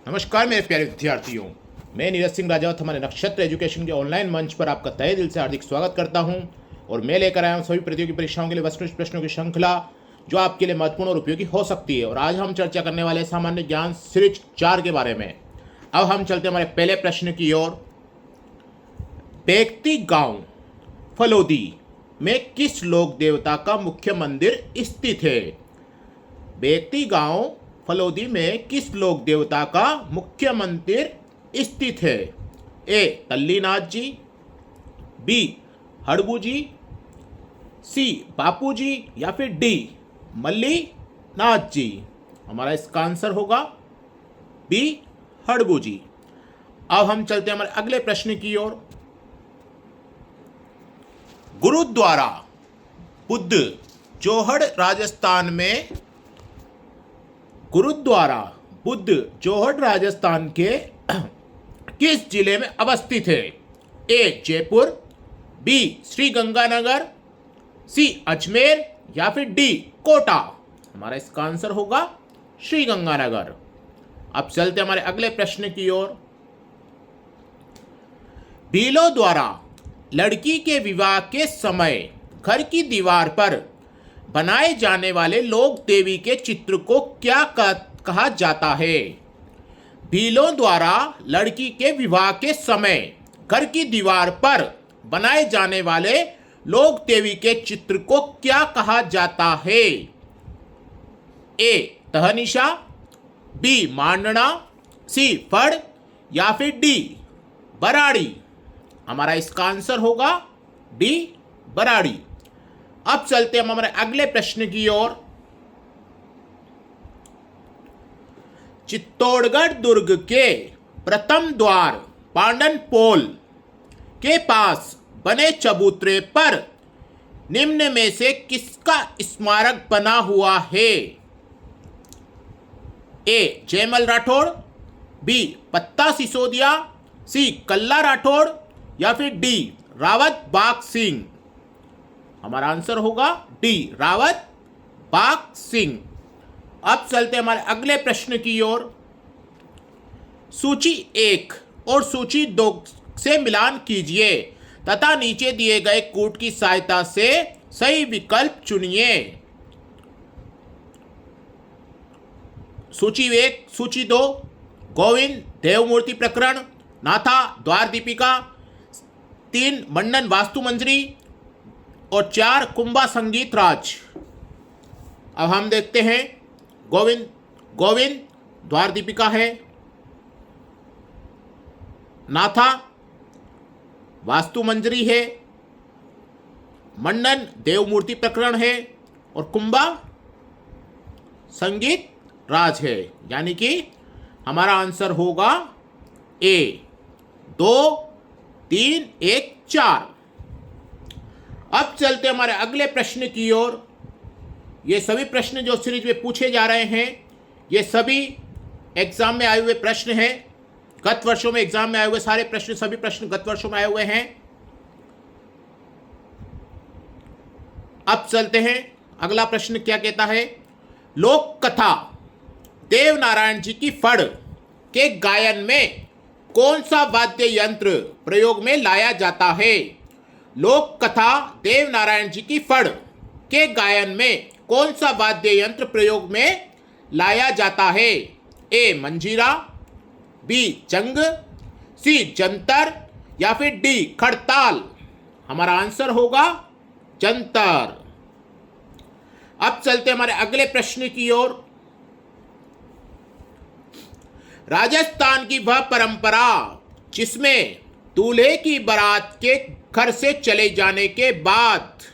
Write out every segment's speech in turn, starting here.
नमस्कार मेरे प्यारे विद्यार्थियों, मैं नीरज सिंह राजावत हमारे नक्षत्र एजुकेशन के ऑनलाइन मंच पर आपका तहे दिल से हार्दिक स्वागत करता हूं। और मैं लेकर आया हूं सभी प्रतियोगी परीक्षाओं के लिए वस्तुनिष्ठ प्रश्नों की श्रृंखला जो आपके लिए महत्वपूर्ण और उपयोगी हो सकती है। और आज हम चर्चा करने वाले सामान्य ज्ञान सीरीज 4 के बारे में। अब हम चलते हमारे पहले प्रश्न की ओर। बेगती गांव फलोदी में किस लोक देवता का मुख्य मंदिर स्थित है? बेगती गांव फलोदी में किस लोक देवता का मुख्य मंदिर स्थित है? ए तल्लीनाथ जी, बी हड़बू जी, सी बापू जी या फिर डी मल्लीनाथ जी। हमारा इसका आंसर होगा बी हड़बू जी। अब हम चलते हैं हमारे अगले प्रश्न की ओर। गुरुद्वारा बुद्ध जोहड़ राजस्थान में गुरुद्वारा बुद्ध जोहड़ राजस्थान के किस जिले में अवस्थित है? ए जयपुर, बी श्री गंगानगर, सी अजमेर या फिर डी कोटा। हमारा इसका आंसर होगा श्री गंगानगर। अब चलते हमारे अगले प्रश्न की ओर। भीलों द्वारा लड़की के विवाह के समय घर की दीवार पर बनाए जाने वाले लोक देवी के चित्र को क्या कहा जाता है? भीलों द्वारा लड़की के विवाह के समय घर की दीवार पर बनाए जाने वाले लोक देवी के चित्र को क्या कहा जाता है? ए तहनिशा, बी मांडना, सी फड़ या फिर डी बराड़ी। हमारा इसका आंसर होगा डी बराड़ी। अब चलते हम हमारे अगले प्रश्न की ओर। चित्तौड़गढ़ दुर्ग के प्रथम द्वार पांडन पोल के पास बने चबूतरे पर निम्न में से किसका स्मारक बना हुआ है? ए जयमल राठौड़, बी पत्ता सिसोदिया, सी कल्ला राठौड़ या फिर डी रावत बाग सिंह। हमारा आंसर होगा डी रावत बाग सिंह। अब चलते हमारे अगले प्रश्न की ओर। सूची 1 और सूची 2 से मिलान कीजिए तथा नीचे दिए गए कूट की सहायता से सही विकल्प चुनिए। सूची 1, सूची 2 गोविंद देवमूर्ति प्रकरण, नाथा द्वार दीपिका, 3 मंडन वास्तु मंजरी और 4 कुंभा संगीत राज। अब हम देखते हैं गोविंद द्वार दीपिका है, नाथा वास्तु मंजरी है, मंडन देवमूर्ति प्रकरण है और कुंभा संगीत राज है। यानी कि हमारा आंसर होगा ए 2, 3, 1, 4। अब चलते हमारे अगले प्रश्न की ओर। ये सभी प्रश्न जो सीरीज में पूछे जा रहे हैं ये सभी एग्जाम में आए हुए प्रश्न हैं। गत वर्षों में एग्जाम में आए हुए सारे प्रश्न, सभी प्रश्न गत वर्षों में आए हुए हैं। अब चलते हैं अगला प्रश्न क्या कहता है। लोक कथा देव नारायण जी की फड़ के गायन में कौन सा वाद्य यंत्र प्रयोग में लाया जाता है? लोक कथा देव नारायण जी की फड़ के गायन में कौन सा वाद्य यंत्र प्रयोग में लाया जाता है? ए मंजीरा, बी चंग, सी जंतर या फिर डी खड़ताल। हमारा आंसर होगा जंतर। अब चलते हमारे अगले प्रश्न की ओर। राजस्थान की वह परंपरा जिसमें दूल्हे की बारात के घर से चले जाने के बाद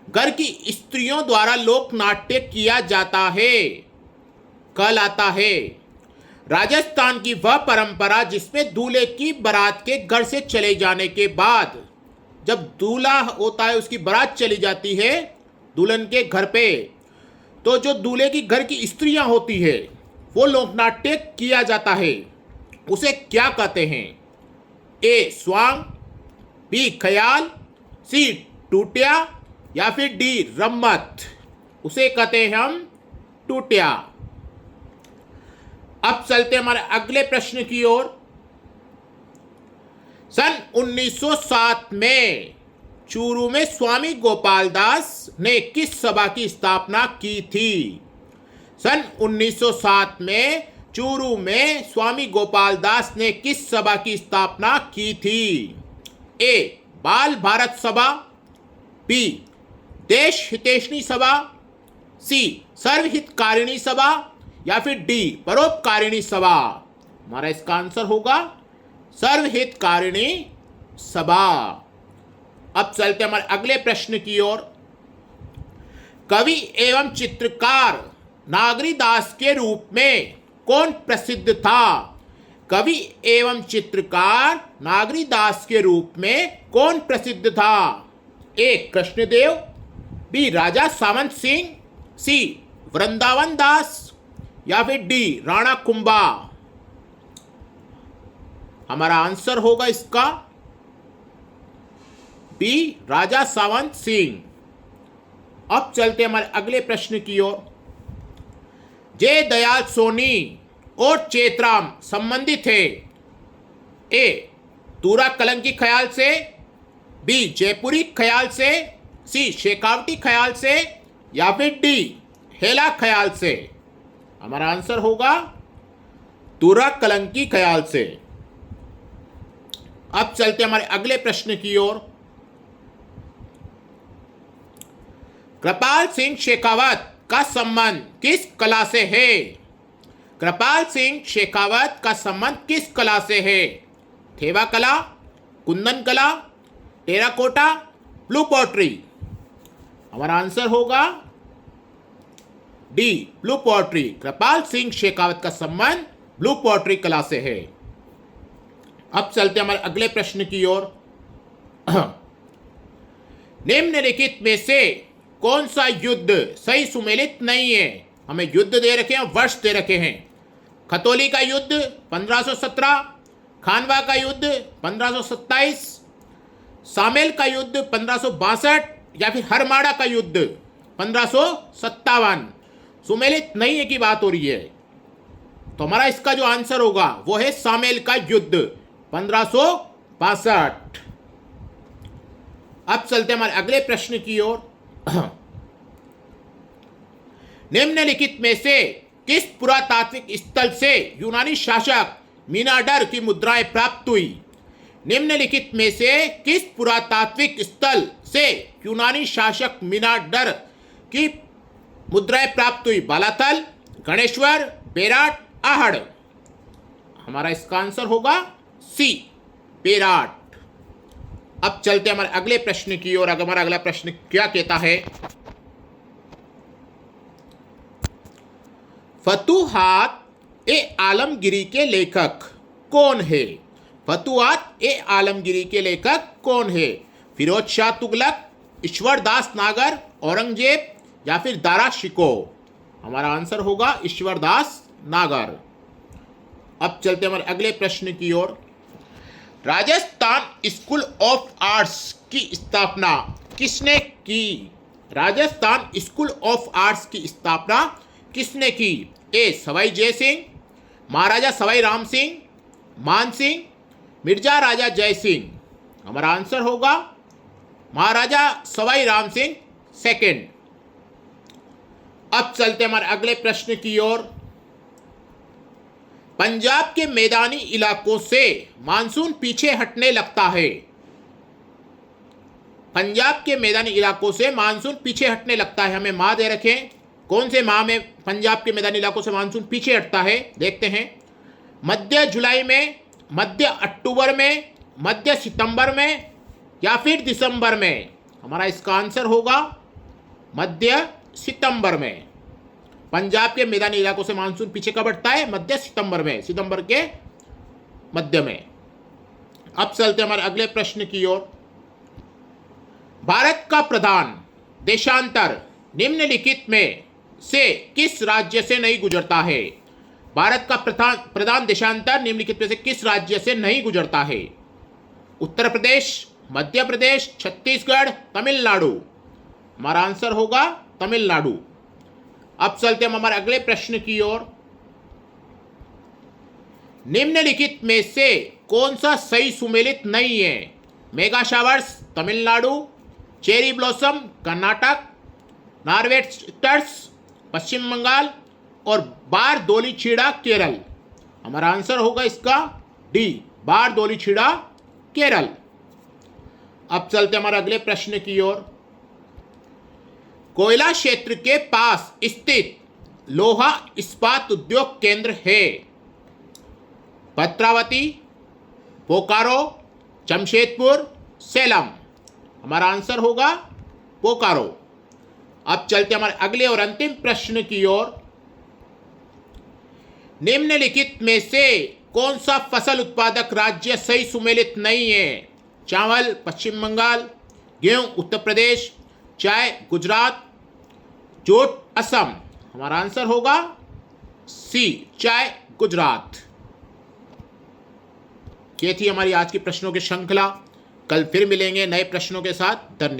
घर की स्त्रियों द्वारा लोक नाट्य किया जाता है कहलाता है। राजस्थान की वह परंपरा जिसमें दूल्हे की बारात के घर से चले जाने के बाद जब दूल्हा होता है उसकी बारात चली जाती है दुल्हन के घर पे, तो जो दूल्हे की घर की स्त्रियां होती है वो लोकनाट्य किया जाता है। उसे क्या कहते हैं? ए स्वांग, बी ख्याल, सी टूटिया या फिर डी रम्मत। उसे कहते हैं हम टूटिया। अब चलते हमारे अगले प्रश्न की ओर। सन 1907 में चूरू में स्वामी गोपाल दास ने किस सभा की स्थापना की थी? सन 1907 में चूरू में स्वामी गोपाल दास ने किस सभा की स्थापना की थी? ए बाल भारत सभा, बी देश हितैषणी सभा, सी सर्वहितकारिणी सभा, या फिर डी परोपकारिणी सभा। हमारा इसका आंसर होगा सर्वहितकारिणी सभा। अब चलते हमारे अगले प्रश्न की ओर। कवि एवं चित्रकार नागरीदास के रूप में कौन प्रसिद्ध था? कवि एवं चित्रकार नागरीदास के रूप में कौन प्रसिद्ध था? ए कृष्णदेव, बी राजा सावंत सिंह, सी वृंदावन दास, या फिर डी राणा कुंभा। हमारा आंसर होगा इसका बी राजा सावंत सिंह। अब चलते हमारे अगले प्रश्न की ओर। जय दयाल सोनी और चेतराम संबंधित है? ए तूरा कलंकी ख्याल से, बी जयपुरी ख्याल से, सी शेखावटी ख्याल से, या फिर डी हेला ख्याल से। हमारा आंसर होगा तूरा कलंकी ख्याल से। अब चलते हमारे अगले प्रश्न की ओर। कृपाल सिंह शेखावत का संबंध किस कला से है? कृपाल सिंह शेखावत का संबंध किस कला से है? थेवा कला, कुंदन कला, टेराकोटा, ब्लू पॉटरी। हमारा आंसर होगा डी ब्लू पॉटरी। कृपाल सिंह शेखावत का संबंध ब्लू पॉटरी कला से है। अब चलते हमारे अगले प्रश्न की ओर। निम्नलिखित में से कौन सा युद्ध सही सुमेलित नहीं है? हमें युद्ध दे रखे हैं, वर्ष दे रखे हैं। खतौली का युद्ध 1517, खानवा का युद्ध 1527, सामेल का युद्ध 1562, या फिर हरमाड़ा का युद्ध 1557। सुमेलित नहीं है की बात हो रही है, तो हमारा इसका जो आंसर होगा वो है सामेल का युद्ध 1562। अब चलते हमारे अगले प्रश्न की ओर। निम्नलिखित में से किस पुरातात्विक स्थल से यूनानी शासक मीनाडर की मुद्राएं प्राप्त हुई? निम्नलिखित में से किस पुरातात्विक स्थल से यूनानी शासक मीनाडर की मुद्राएं प्राप्त हुई? बालाथल, गणेश्वर, बेराट, आहड़। हमारा इसका आंसर होगा सी बेराट। अब चलते हमारे अगले प्रश्न की ओर। हमारा अगला प्रश्न क्या कहता है? फतुहात ए आलमगिरी के लेखक कौन है? फतुहात ए आलमगिरी के लेखक कौन है? फिरोज शाह तुगलक, ईश्वरदास नागर, औरंगजेब, या फिर दारा शिको। हमारा आंसर होगा ईश्वरदास नागर। अब चलते हमारे अगले प्रश्न की ओर। राजस्थान स्कूल ऑफ आर्ट्स की स्थापना किसने की? राजस्थान स्कूल ऑफ आर्ट्स की स्थापना किसने की? ए सवाई जय सिंह, महाराजा सवाई राम सिंह, मान सिंह, मिर्जा राजा जय सिंह। हमारा आंसर होगा महाराजा सवाई राम सिंह सेकंड। अब चलते हमारे अगले प्रश्न की ओर। पंजाब के मैदानी इलाकों से मानसून पीछे हटने लगता है। पंजाब के मैदानी इलाकों से मानसून पीछे हटने लगता है। हमें माह दे रखें, कौन से माह में पंजाब के मैदानी इलाकों से मानसून पीछे हटता है? देखते हैं। मध्य जुलाई में, मध्य अक्टूबर में, मध्य सितंबर में, या फिर दिसंबर में। हमारा इसका आंसर होगा मध्य सितंबर में। पंजाब के मैदानी इलाकों से मानसून पीछे कब हटता है? मध्य सितंबर में, सितंबर के मध्य में। अब चलते हमारे अगले प्रश्न की ओर। भारत का प्रधान देशांतर निम्नलिखित में से किस राज्य से नहीं गुजरता है? भारत का प्रधान देशांतर निम्नलिखित में से किस राज्य से नहीं गुजरता है? उत्तर प्रदेश, मध्य प्रदेश, छत्तीसगढ़, तमिलनाडु। हमारा आंसर होगा तमिलनाडु। अब चलते हम हमारे अगले प्रश्न की ओर। निम्नलिखित में से कौन सा सही सुमेलित नहीं है? Mega showers Tamil Nadu, cherry blossom Karnataka, nor'westers Paschim Bengal और बार दोली छीड़ा केरल। हमारा आंसर होगा इसका डी, बार दोली छीड़ा केरल। अब चलते हमारे अगले प्रश्न की ओर। कोयला क्षेत्र के पास स्थित लोहा इस्पात उद्योग केंद्र है? भद्रावती, बोकारो, जमशेदपुर, सेलम। हमारा आंसर होगा बोकारो। अब चलते हमारे अगले और अंतिम प्रश्न की ओर। निम्नलिखित में से कौन सा फसल उत्पादक राज्य सही सुमेलित नहीं है? चावल पश्चिम बंगाल, गेहूं उत्तर प्रदेश, चाय गुजरात, जूट असम। हमारा आंसर होगा सी, चाय गुजरात। ये थी हमारी आज की प्रश्नों की श्रृंखला। कल फिर मिलेंगे नए प्रश्नों के साथ। धन्यवाद।